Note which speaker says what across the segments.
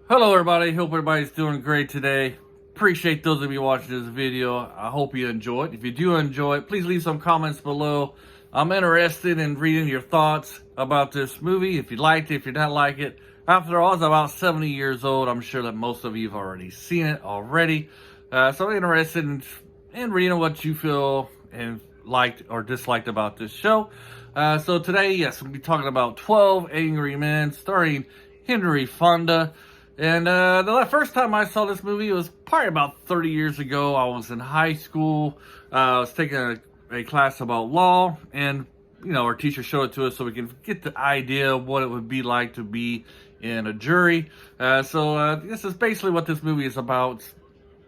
Speaker 1: Hello everybody, hope everybody's doing great today. Appreciate those of you watching this video. I hope you enjoy it. If you do enjoy it, please leave some comments below. I'm interested in reading your thoughts about this movie. If you liked it, if you didn't like it. After all, it's about 70 years old. I'm sure that most of you have already seen it already. So I'm interested in reading what you feel and liked or disliked about this show. So today, yes, we'll be talking about 12 Angry Men starring Henry Fonda. And the first time I saw this movie was probably about 30 years ago. I was in high school. I was taking a class about law, and our teacher showed it to us so we can get the idea of what it would be like to be in a jury. So this is basically what this movie is about.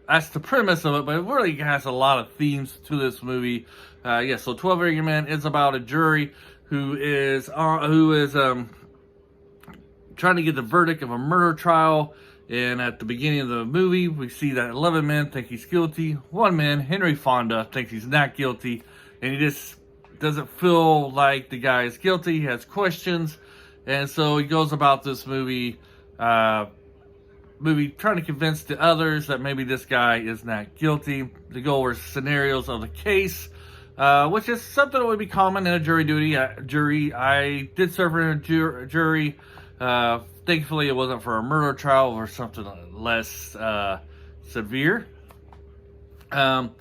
Speaker 1: That's the premise of it, but it really has a lot of themes to this movie. So 12 Angry Men is about a jury who is trying to get the verdict of a murder trial. And at the beginning of the movie, we see that 11 men think he's guilty. One man, Henry Fonda, thinks he's not guilty. And he just doesn't feel like the guy is guilty. He has questions. And so he goes about this movie trying to convince the others that maybe this guy is not guilty. To go over scenarios of the case, which is something that would be common in a jury. I did serve in a jury. Thankfully, it wasn't for a murder trial or something less severe. And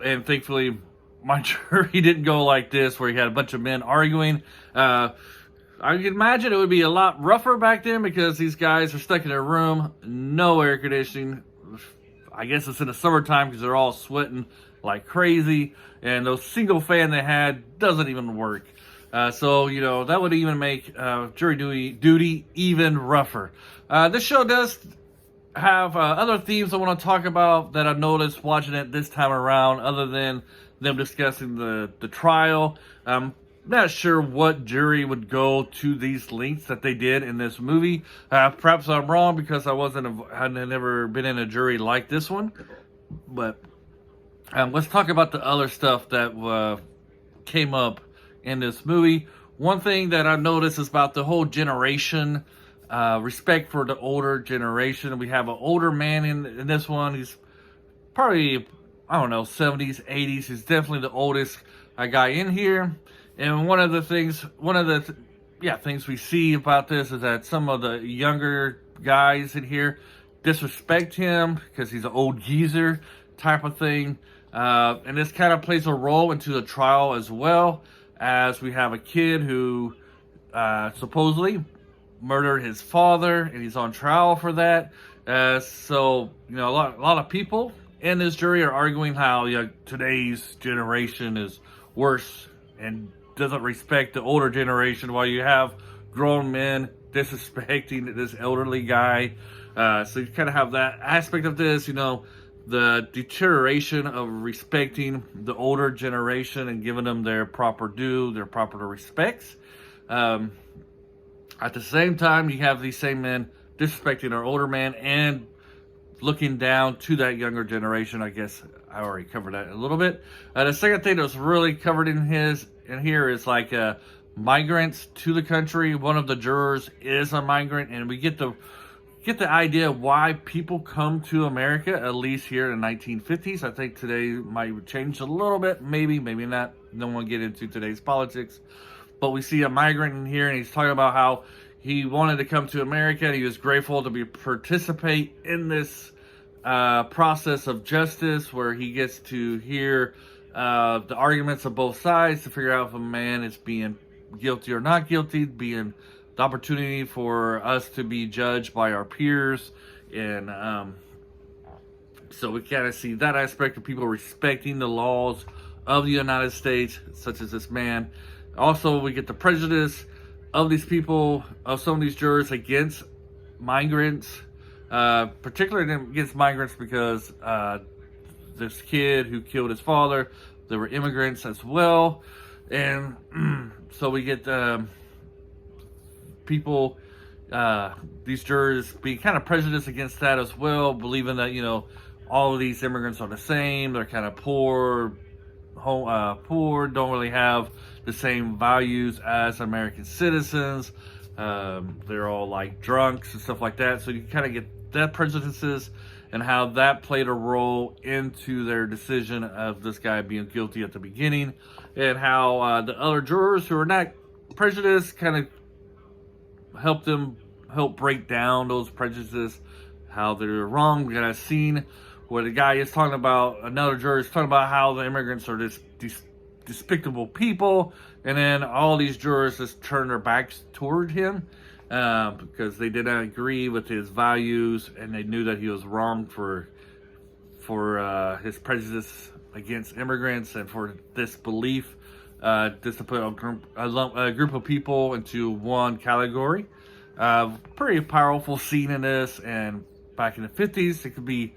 Speaker 1: thankfully, my jury didn't go like this, where you had a bunch of men arguing. I can imagine it would be a lot rougher back then because these guys are stuck in a room, no air conditioning. I guess it's in the summertime because they're all sweating like crazy, and those single fan they had doesn't even work. So that would even make jury duty even rougher. This show does have other themes I want to talk about that I noticed watching it this time around, other than them discussing the trial. Not sure what jury would go to these lengths that they did in this movie. Perhaps I'm wrong because I had never been in a jury like this one. But let's talk about the other stuff that came up in this movie. One thing that I noticed is about the whole generation, respect for the older generation. We have an older man in this one. He's probably, 70s, 80s. He's definitely the oldest guy in here. And one of the things we see about this is that some of the younger guys in here disrespect him because he's an old geezer type of thing. And this kind of plays a role into the trial as well, as we have a kid who supposedly murdered his father, and he's on trial for that. So a lot of people in this jury are arguing how today's generation is worse and doesn't respect the older generation, while you have grown men disrespecting this elderly guy. So you kind of have that aspect of this, the deterioration of respecting the older generation and giving them their proper due, their proper respects. At the same time, you have these same men disrespecting our older man and looking down to that younger generation. I guess I already covered that a little bit. The second thing that was really covered in here is like migrants to the country. One of the jurors is a migrant, and we get the idea of why people come to America, at least here in the 1950s. I think today might change a little bit, maybe not. Don't want to get into today's politics. But we see a migrant in here, and he's talking about how he wanted to come to America, and he was grateful to participate in this process of justice, where he gets to hear the arguments of both sides to figure out if a man is being guilty or not guilty, being the opportunity for us to be judged by our peers. And so we kind of see that aspect of people respecting the laws of the United States, such as this man. Also, we get the prejudice of these people, of some of these jurors, against migrants, particularly against migrants because this kid who killed his father, they were immigrants as well. And so we get people, these jurors being kind of prejudiced against that as well, believing that, all of these immigrants are the same. They're kind of poor, don't really have the same values as American citizens. They're all like drunks and stuff like that. So you kind of get that prejudices and how that played a role into their decision of this guy being guilty at the beginning, and how the other jurors who are not prejudiced kind of help break down those prejudices, how they're wrong. We got a scene where the guy is talking about, another juror is talking about how the immigrants are this despicable people, and then all these jurors just turn their backs toward him because they did not agree with his values, and they knew that he was wrong for his prejudice against immigrants and for this belief, just to put a group of people into one category. Pretty powerful scene in this, and back in the 50s, it could be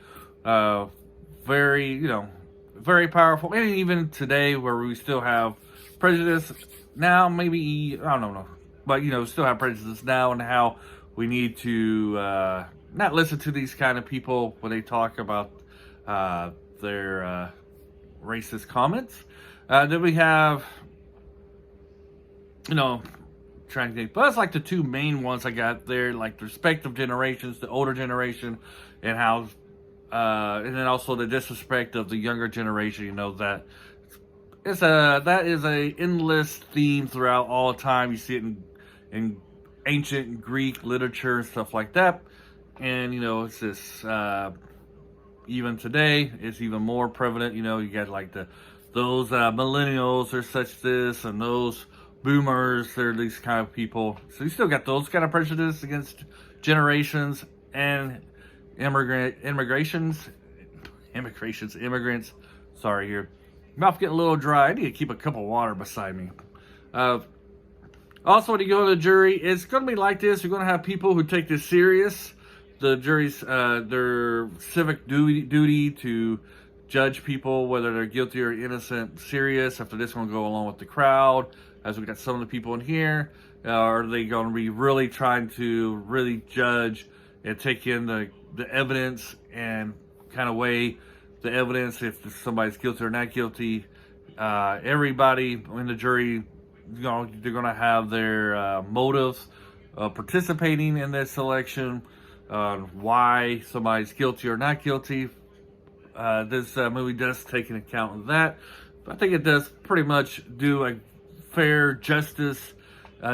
Speaker 1: very powerful. And even today, where we still have prejudice now, maybe, I don't know, but still have prejudice now, and how we need to not listen to these kind of people when they talk about their racist comments. Then we have, trying to think, but that's like the two main ones I got there, like the respect of generations, the older generation, and how, and then also the disrespect of the younger generation. That is a endless theme throughout all time. You see it in ancient Greek literature and stuff like that, and it's this even today it's even more prevalent. You got like those millennials are such this, and those boomers, they're these kind of people. So you still got those kind of prejudice against generations and immigrants. Sorry, here, mouth getting a little dry. I need to keep a cup of water beside me. Also, when you go to the jury, it's going to be like this. You're going to have people who take this serious. The jury's their civic duty to judge people, whether they're guilty or innocent, serious. If they're just going to go along with the crowd, as we got some of the people in here, are they going to be really trying to really judge and take in the evidence and kind of weigh the evidence if somebody's guilty or not guilty? Everybody in the jury, they're going to have their motives of participating in this election, why somebody's guilty or not guilty. This movie does take into account of that, but I think it does pretty much do a fair justice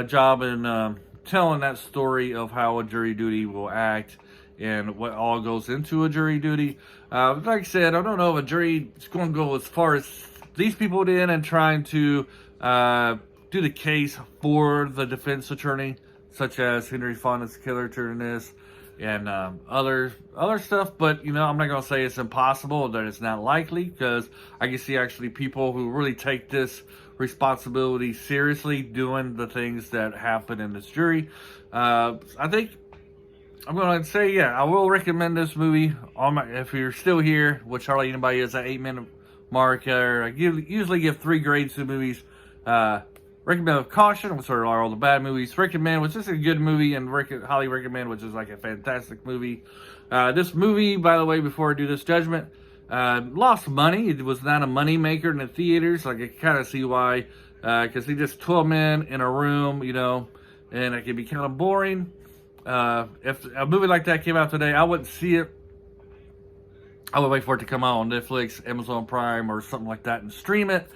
Speaker 1: job in telling that story of how a jury duty will act and what all goes into a jury duty. Like I said, I don't know if a jury is going to go as far as these people did and trying to do the case for the defense attorney, such as Henry Fonda's character in this, and other stuff. But I'm not going to say it's impossible, that it's not likely, because I can see actually people who really take this responsibility seriously doing the things that happen in this jury. I think I'm going to say, yeah, I will recommend this movie. If you're still here, which hardly anybody is, at 8-minute mark, I usually give 3 grades to movies. Recommend with caution, which are all the bad movies. Recommend, which is a good movie, and highly recommend, which is like a fantastic movie. This movie, by the way, before I do this judgment, lost money. It was not a money maker in the theaters. Like, I kind of see why, because he just 12 men in a room, and it can be kind of boring. If a movie like that came out today, I wouldn't see it. I would wait for it to come out on Netflix, Amazon Prime, or something like that and stream it.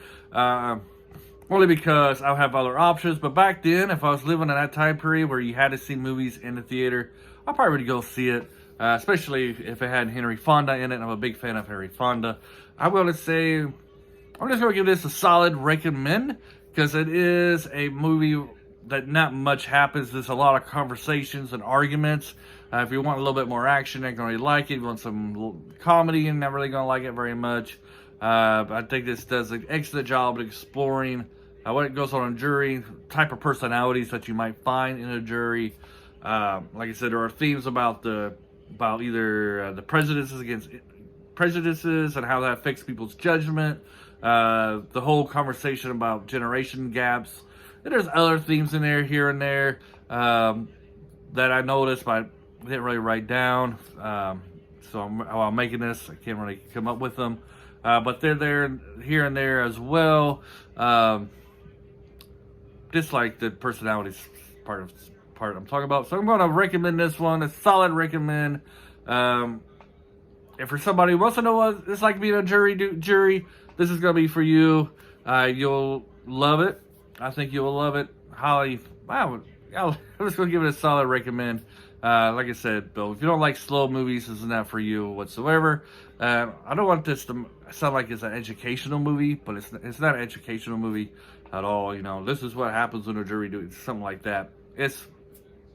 Speaker 1: Only because I have other options. But back then, if I was living in that time period where you had to see movies in the theater, I probably would go see it. Especially if it had Henry Fonda in it. I'm a big fan of Henry Fonda. I'm going to say, I'm just going to give this a solid recommend, because it is a movie that not much happens. There's a lot of conversations and arguments. If you want a little bit more action, you're not going to really like it. If you want some comedy, you're not really going to like it very much. But I think this does an excellent job at exploring what goes on in a jury, type of personalities that you might find in a jury. Like I said, there are themes about either the prejudices against prejudices and how that affects people's judgment. The whole conversation about generation gaps. And there's other themes in there, here and there, that I noticed, but I didn't really write down. So while I'm making this, I can't really come up with them. But they're there, here and there as well. Just like the personalities part of part I'm talking about. So I'm going to recommend this one. A solid recommend. If for somebody who wants to know what it's like being a jury, this is going to be for you. You'll love it. I think you'll love it. Highly. Wow. I'm just going to give it a solid recommend. Like I said, Bill, if you don't like slow movies, this is not for you whatsoever. I don't want this to sound like it's an educational movie, but it's not an educational movie at all. You know, this is what happens when a jury does something like that. It's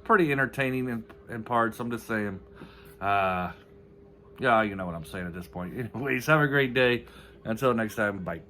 Speaker 1: pretty entertaining in parts. I'm just saying. Yeah, you know what I'm saying at this point. Anyways, have a great day. Until next time, bye.